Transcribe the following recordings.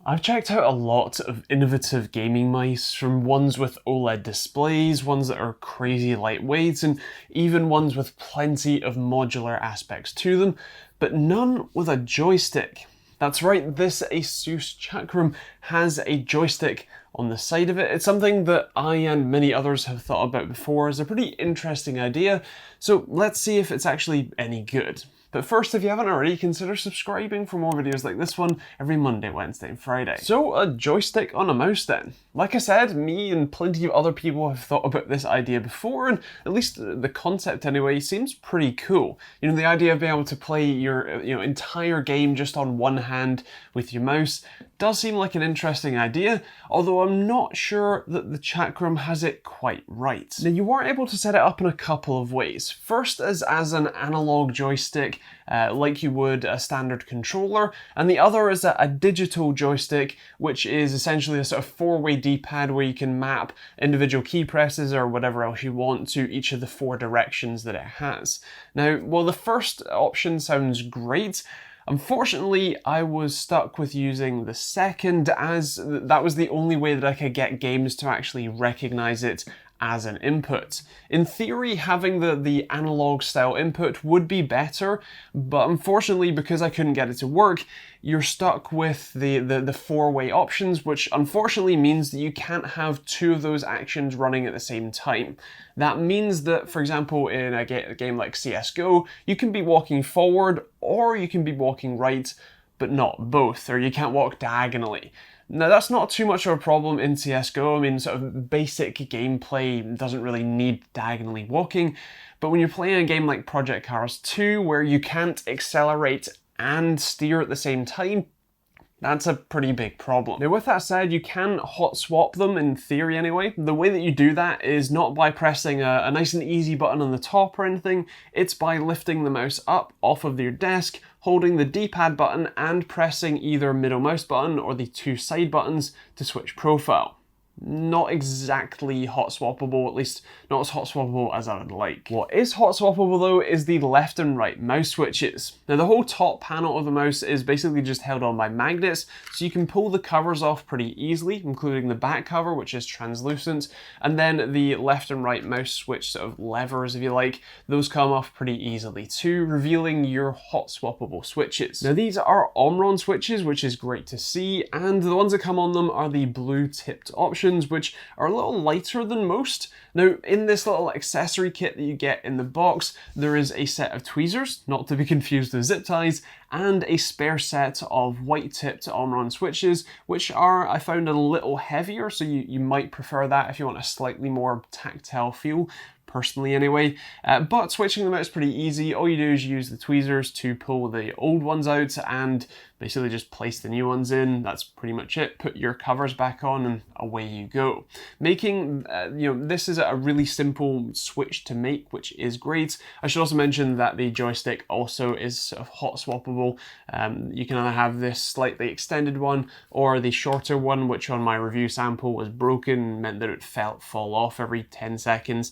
I've checked out a lot of innovative gaming mice, from ones with OLED displays, ones that are crazy lightweight, and even ones with plenty of modular aspects to them, but none with a joystick. That's right, this Asus Chakram has a joystick on the side of it. It's something that I and many others have thought about before as a pretty interesting idea, so let's see if it's actually any good. But first, if you haven't already, consider subscribing for more videos like this one every Monday, Wednesday, and Friday. So, a joystick on a mouse then. Like I said, me and plenty of other people have thought about this idea before, and at least the concept anyway seems pretty cool. You know, the idea of being able to play your entire game just on one hand with your mouse does seem like an interesting idea, although I'm not sure that the Chakram has it quite right. Now, you are able to set it up in a couple of ways. First is as an analog joystick, like you would a standard controller, and the other is a digital joystick, which is essentially a sort of four-way D-pad where you can map individual key presses or whatever else you want to each of the four directions that it has. Now, while the first option sounds great, unfortunately, I was stuck with using the second, as that was the only way that I could get games to actually recognize it as an input. In theory, having the analog style input would be better, but unfortunately, because I couldn't get it to work, you're stuck with the four-way options, which unfortunately means that you can't have two of those actions running at the same time. That means that, for example, in a game like CSGO, you can be walking forward or you can be walking right, but not both, or you can't walk diagonally. Now, that's not too much of a problem in CSGO. I mean, sort of basic gameplay doesn't really need diagonally walking, but when you're playing a game like Project Cars 2, where you can't accelerate and steer at the same time, that's a pretty big problem. Now, with that said, you can hot swap them in theory anyway. The way that you do that is not by pressing a nice and easy button on the top or anything, it's by lifting the mouse up off of your desk, holding the D-pad button and pressing either middle mouse button or the two side buttons to switch profile. Not exactly hot swappable, at least not as hot swappable as I would like. What is hot swappable though is the left and right mouse switches. Now, the whole top panel of the mouse is basically just held on by magnets, so you can pull the covers off pretty easily, including the back cover, which is translucent, and then the left and right mouse switch sort of levers, if you like, those come off pretty easily too, revealing your hot swappable switches. Now, these are Omron switches, which is great to see, and the ones that come on them are the blue tipped options, which are a little lighter than most. Now, in this little accessory kit that you get in the box, there is a set of tweezers, not to be confused with zip ties, and a spare set of white-tipped Omron switches, which are, I found, a little heavier, so you might prefer that if you want a slightly more tactile feel. Personally anyway, but switching them out is pretty easy. All you do is use the tweezers to pull the old ones out and basically just place the new ones in. That's pretty much it. Put your covers back on and away you go. Making, this is a really simple switch to make, which is great. I should also mention that the joystick also is sort of hot swappable. You can either have this slightly extended one or the shorter one, which on my review sample was broken, meant that it fall off every 10 seconds.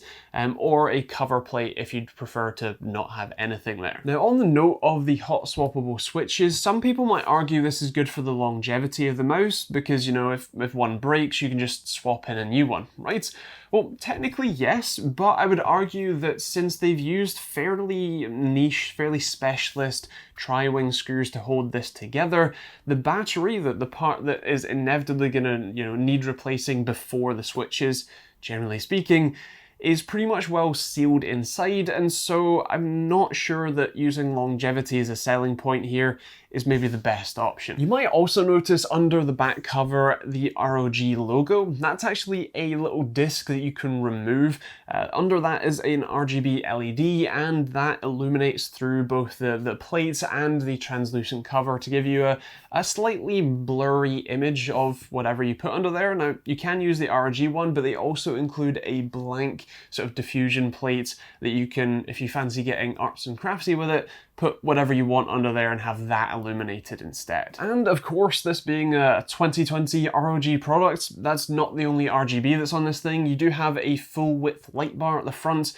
Or a cover plate if you'd prefer to not have anything there. Now, on the note of the hot swappable switches, some people might argue this is good for the longevity of the mouse because, if one breaks, you can just swap in a new one, right? Well, technically yes, but I would argue that since they've used fairly niche, fairly specialist tri-wing screws to hold this together, the battery, the part that is inevitably gonna, need replacing before the switches, generally speaking, is pretty much well sealed inside, and so I'm not sure that using longevity as a selling point here is maybe the best option. You might also notice under the back cover the ROG logo. That's actually a little disc that you can remove. Under that is an RGB LED, and that illuminates through both the plates and the translucent cover to give you a slightly blurry image of whatever you put under there. Now, you can use the ROG one, but they also include a blank sort of diffusion plate that you can, if you fancy getting arts and craftsy with it, put whatever you want under there and have that illuminated instead. And of course, this being a 2020 ROG product, that's not the only RGB that's on this thing. You do have a full width light bar at the front,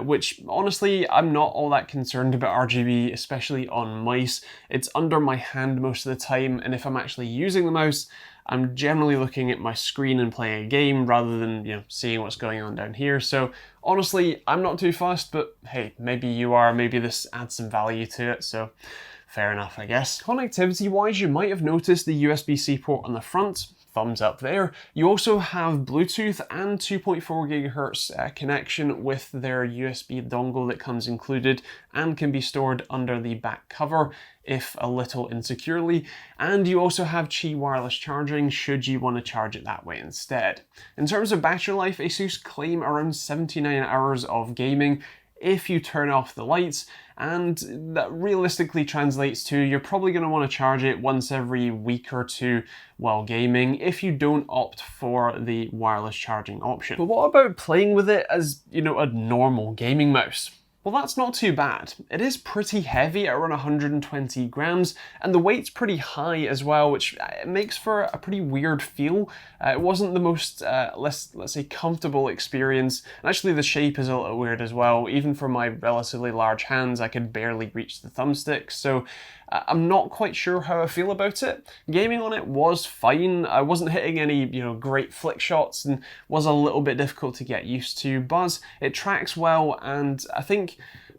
which honestly, I'm not all that concerned about RGB, especially on mice. It's under my hand most of the time, and if I'm actually using the mouse, I'm generally looking at my screen and playing a game rather than, seeing what's going on down here. So honestly, I'm not too fussed, but hey, maybe you are, maybe this adds some value to it, so fair enough, I guess. Connectivity-wise, you might have noticed the USB-C port on the front. Thumbs up there. You also have Bluetooth and 2.4 gigahertz connection with their USB dongle that comes included and can be stored under the back cover if a little insecurely. And you also have Qi wireless charging should you want to charge it that way instead. In terms of battery life, Asus claim around 79 hours of gaming if you turn off the lights, and that realistically translates to you're probably going to want to charge it once every week or two while gaming if you don't opt for the wireless charging option. But what about playing with it as, a normal gaming mouse? Well, that's not too bad. It is pretty heavy at around 120 grams, and the weight's pretty high as well, which makes for a pretty weird feel. It wasn't the most, let's say, comfortable experience, and actually the shape is a little weird as well. Even for my relatively large hands, I could barely reach the thumbstick, so I'm not quite sure how I feel about it. Gaming on it was fine. I wasn't hitting any, great flick shots and was a little bit difficult to get used to, but it tracks well, and I think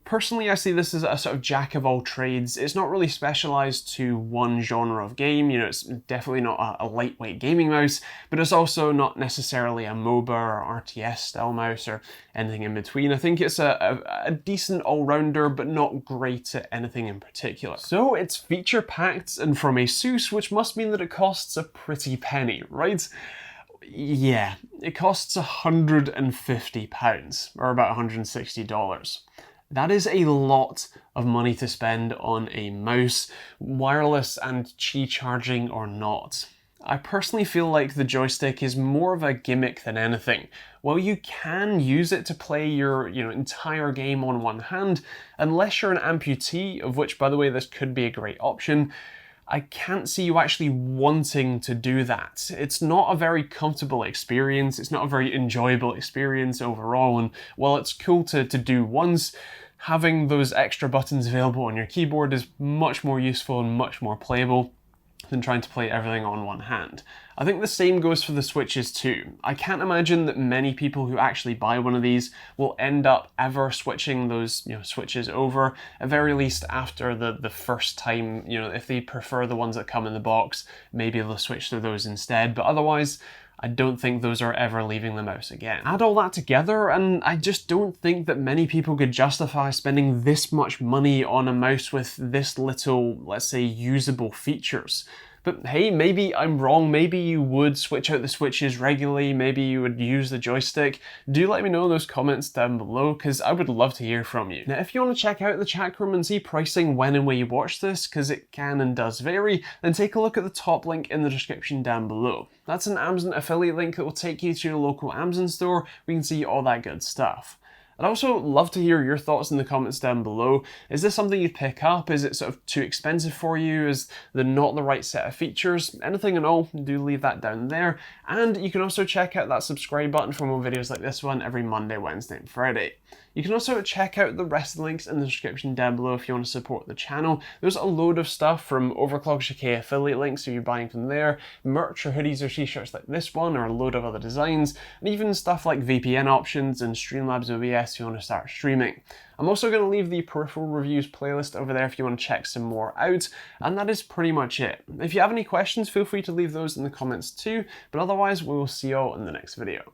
personally, I see this as a sort of jack of all trades. It's not really specialized to one genre of game. It's definitely not a lightweight gaming mouse, but it's also not necessarily a MOBA or RTS style mouse or anything in between. I think it's a decent all-rounder, but not great at anything in particular. So it's feature packed and from Asus, which must mean that it costs a pretty penny, right? Yeah, it costs £150, or about $160. That is a lot of money to spend on a mouse, wireless and Qi charging or not. I personally feel like the joystick is more of a gimmick than anything. While you can use it to play your entire game on one hand, unless you're an amputee, of which, by the way, this could be a great option, I can't see you actually wanting to do that. It's not a very comfortable experience, it's not a very enjoyable experience overall, and while it's cool to do once, having those extra buttons available on your keyboard is much more useful and much more playable than trying to play everything on one hand. I think the same goes for the Switches too. I can't imagine that many people who actually buy one of these will end up ever switching those Switches over, at very least after the first time. If they prefer the ones that come in the box, maybe they'll switch to those instead, but otherwise I don't think those are ever leaving the mouse again. Add all that together and I just don't think that many people could justify spending this much money on a mouse with this little, let's say, usable features. But hey, maybe I'm wrong, maybe you would switch out the Switches regularly, maybe you would use the joystick. Do let me know in those comments down below, because I would love to hear from you. Now, if you want to check out the Chakram and see pricing when and where you watch this, because it can and does vary, then take a look at the top link in the description down below. That's an Amazon affiliate link that will take you to your local Amazon store where you can see all that good stuff. I'd also love to hear your thoughts in the comments down below. Is this something you'd pick up? Is it sort of too expensive for you? Is there not the right set of features? Anything at all, do leave that down there. And you can also check out that subscribe button for more videos like this one every Monday, Wednesday, and Friday. You can also check out the rest of the links in the description down below if you want to support the channel. There's a load of stuff from Overclocked UK affiliate links if you're buying from there, merch or hoodies or t-shirts like this one, or a load of other designs, and even stuff like VPN options and Streamlabs OBS if you want to start streaming. I'm also going to leave the peripheral reviews playlist over there if you want to check some more out, and that is pretty much it. If you have any questions, feel free to leave those in the comments too, but otherwise we will see you all in the next video.